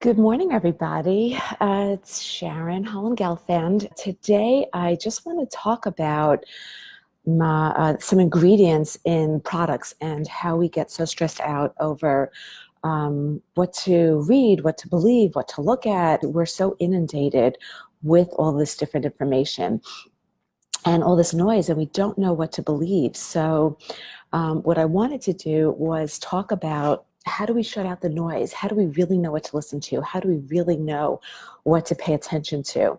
Good morning, everybody. It's Sharon, Holand, Gelfand. Today, I just want to talk about some ingredients in products and how we get so stressed out over what to read, what to believe, what to look at. We're so inundated with all this different information and all this noise, and we don't know what to believe. So what I wanted to do was talk about how do we shut out the noise? How do we really know what to listen to? How do we really know what to pay attention to?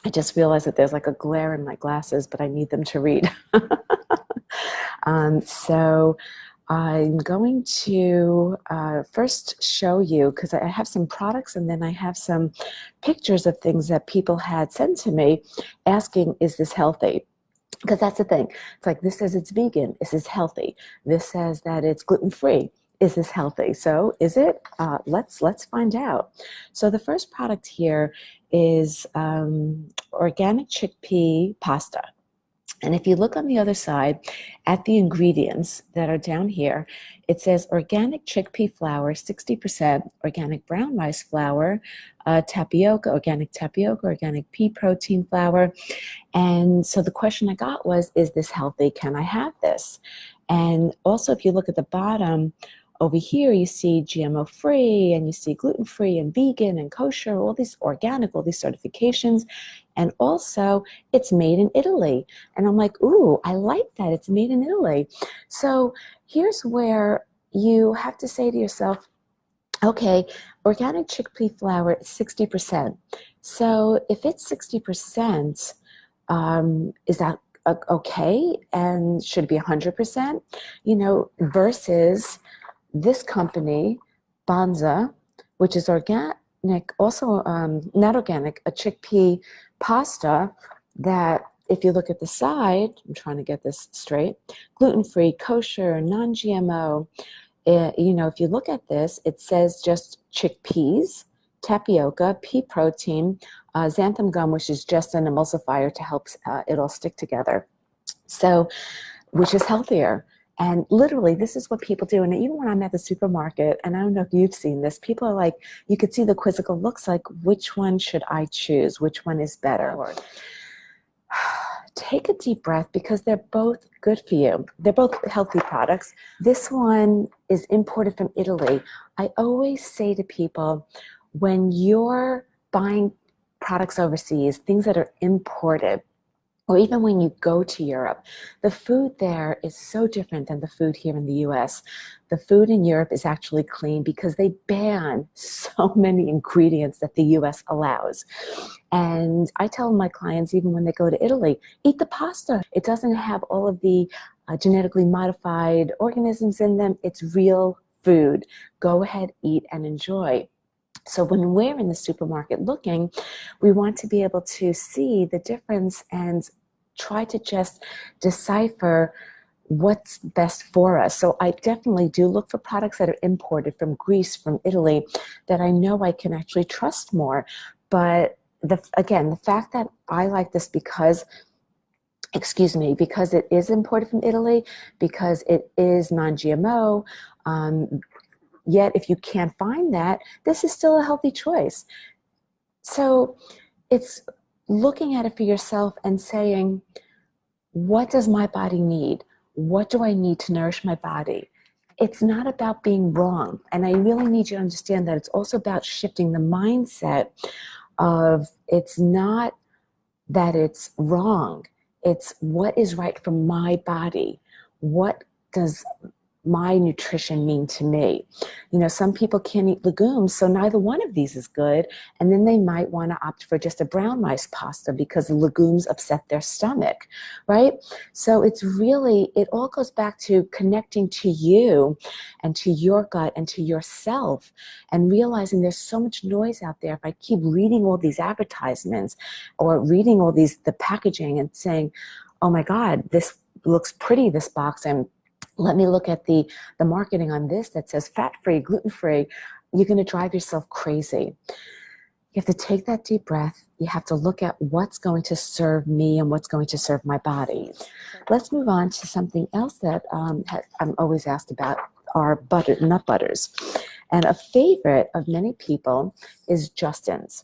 I just realized that there's like a glare in my glasses, but I need them to read. So I'm going to first show you, because I have some products and then I have some pictures of things that people had sent to me asking, is this healthy? Because that's the thing. It's like, this says it's vegan. Is this healthy? This says that it's gluten-free. Is this healthy? So is it? Let's find out. So the first product here is organic chickpea pasta. And if you look on the other side at the ingredients that are down here, it says organic chickpea flour, 60%, organic brown rice flour, tapioca, organic pea protein flour. And so the question I got was, is this healthy? Can I have this? And also, if you look at the bottom, over here, you see GMO free and you see gluten free and vegan and kosher, all these organic, all these certifications. And also, it's made in Italy. And I'm like, ooh, I like that. It's made in Italy. So here's where you have to say to yourself, okay, organic chickpea flour is 60%. So if it's 60%, is that okay? And should it be 100%? You know, versus this company, Banza, which is organic, also not organic, a chickpea pasta that, if you look at the side, I'm trying to get this straight, gluten-free, kosher, non-GMO. You know, if you look at this, it says just chickpeas, tapioca, pea protein, xanthan gum, which is just an emulsifier to help it all stick together. So, which is healthier. And literally, this is what people do. And even when I'm at the supermarket, and I don't know if you've seen this, people are like, you could see the quizzical looks like, which one should I choose? Which one is better? Take a deep breath, because they're both good for you. They're both healthy products. This one is imported from Italy. I always say to people, when you're buying products overseas, things that are imported, or even when you go to Europe, the food there is so different than the food here in the US. The food in Europe is actually clean because they ban so many ingredients that the US allows. And I tell my clients, even when they go to Italy, eat the pasta. It doesn't have all of the genetically modified organisms in them. It's real food. Go ahead, eat, and enjoy. So when we're in the supermarket looking, we want to be able to see the difference and try to just decipher what's best for us. So I definitely do look for products that are imported from Greece, from Italy, that I know I can actually trust more. But again, the fact that I like this because because it is imported from Italy, because it is non-GMO, yet if you can't find that, this is still a healthy choice. So it's looking at it for yourself and saying, what does my body need? What do I need to nourish my body? It's not about being wrong. And I really need you to understand that it's also about shifting the mindset of, it's not that it's wrong. It's what is right for my body. What does my nutrition mean to me? You know, some people can't eat legumes, so neither one of these is good. And then they might want to opt for just a brown rice pasta because the legumes upset their stomach, right? So it's really, it all goes back to connecting to you and to your gut and to yourself, and realizing there's so much noise out there. If I keep reading all these advertisements or reading all the packaging and saying, oh my God, this looks pretty, this box, and let me look at the marketing on this that says fat-free, gluten-free, you're going to drive yourself crazy. You have to take that deep breath. You have to look at what's going to serve me and what's going to serve my body. Let's move on to something else that I'm always asked about, are nut butters. And a favorite of many people is Justin's.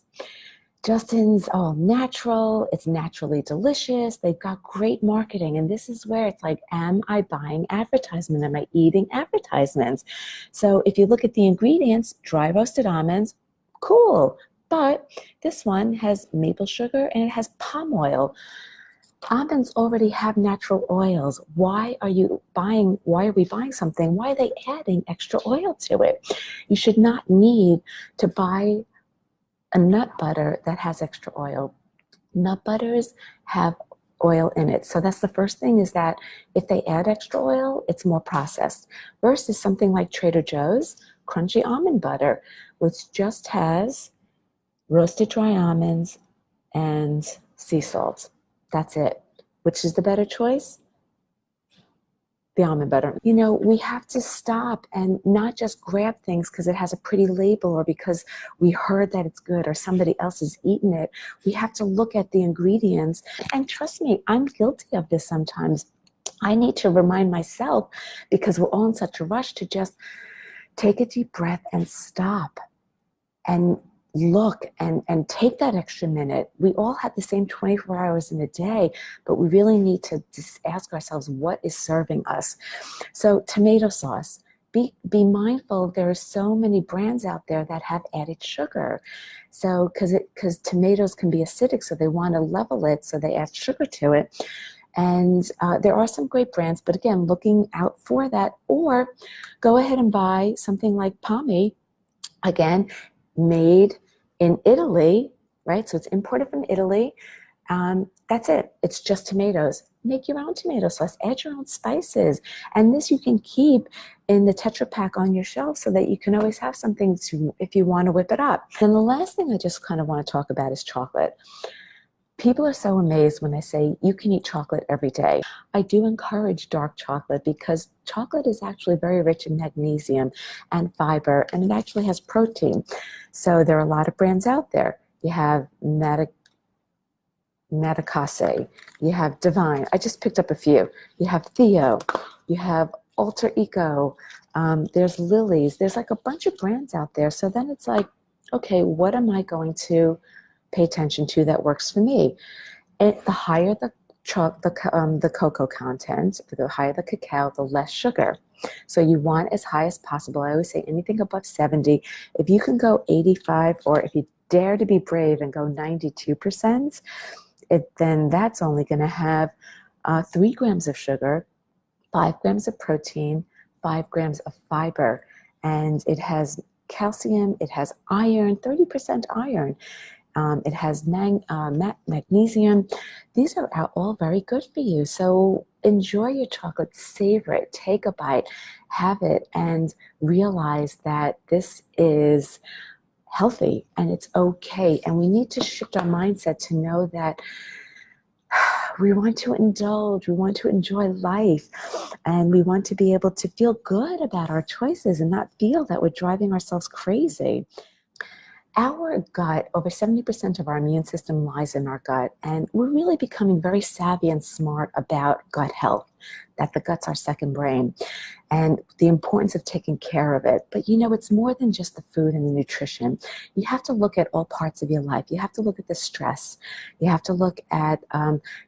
Justin's all natural, it's naturally delicious, they've got great marketing, and this is where it's like, am I buying advertisement? Am I eating advertisements? So if you look at the ingredients, dry roasted almonds, cool, but this one has maple sugar and it has palm oil. Almonds already have natural oils. Why are we buying something? Why are they adding extra oil to it? You should not need to buy a nut butter that has extra oil. Nut butters have oil in it. So that's the first thing, is that if they add extra oil, it's more processed. Versus something like Trader Joe's crunchy almond butter, which just has roasted dry almonds and sea salt. That's it. Which is the better choice? The almond butter. You know, we have to stop and not just grab things because it has a pretty label or because we heard that it's good or somebody else has eaten it. We have to look at the ingredients. And trust me, I'm guilty of this sometimes. I need to remind myself, because we're all in such a rush, to just take a deep breath and stop and look and take that extra minute. We all have the same 24 hours in a day, but we really need to just ask ourselves, what is serving us? So tomato sauce, be mindful, there are so many brands out there that have added sugar. So because tomatoes can be acidic, so they want to level it, so they add sugar to it. And there are some great brands, but again, looking out for that. Or go ahead and buy something like Pommy, again, made in Italy, right? So it's imported from Italy. That's it. It's just tomatoes. Make your own tomato sauce. Add your own spices. And this you can keep in the Tetra Pak on your shelf so that you can always have something if you want to whip it up. And the last thing I just kind of want to talk about is chocolate. People are so amazed when I say you can eat chocolate every day. I do encourage dark chocolate because chocolate is actually very rich in magnesium and fiber, and it actually has protein. So there are a lot of brands out there. You have Matacase, you have Divine. I just picked up a few. You have Theo, you have Alter Eco, there's Lily's. There's like a bunch of brands out there. So then it's like, okay, what am I going to pay attention to that works for me? And the higher the cocoa content, the higher the cacao, the less sugar. So you want as high as possible. I always say anything above 70. If you can go 85, or if you dare to be brave and go 92%, then that's only going to have 3 grams of sugar, 5 grams of protein, 5 grams of fiber. And it has calcium, it has iron, 30% iron. It has magnesium. These are all very good for you. So enjoy your chocolate, savor it, take a bite, have it, and realize that this is healthy and it's okay. And we need to shift our mindset to know that we want to indulge, we want to enjoy life, and we want to be able to feel good about our choices and not feel that we're driving ourselves crazy. Our gut, over 70% of our immune system lies in our gut, and we're really becoming very savvy and smart about gut health, that the gut's our second brain, and the importance of taking care of it. But you know, it's more than just the food and the nutrition. You have to look at all parts of your life. You have to look at the stress. You have to look at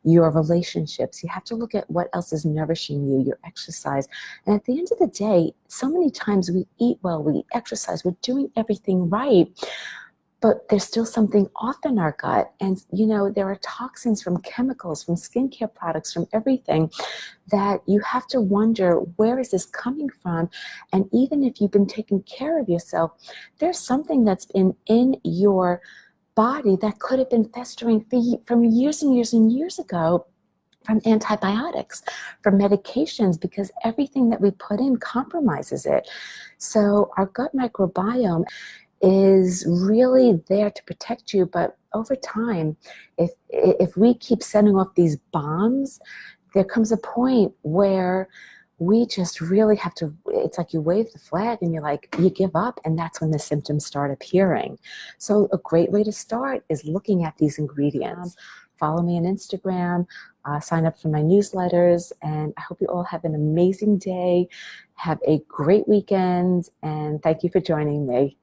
your relationships. You have to look at what else is nourishing you, your exercise. And at the end of the day, so many times we eat well, we exercise, we're doing everything right, but there's still something off in our gut. And, you know, there are toxins from chemicals, from skincare products, from everything, that you have to wonder, where is this coming from? And even if you've been taking care of yourself, there's something that's been in your body that could have been festering from years and years and years ago, from antibiotics, from medications, because everything that we put in compromises it. So our gut microbiome is really there to protect you, but over time, if we keep sending off these bombs, there comes a point where we just really have to, it's like you wave the flag and you're like, you give up, and that's when the symptoms start appearing. So a great way to start is looking at these ingredients. Follow me on Instagram. sign up for my newsletters. And I hope you all have an amazing day. Have a great weekend. And thank you for joining me.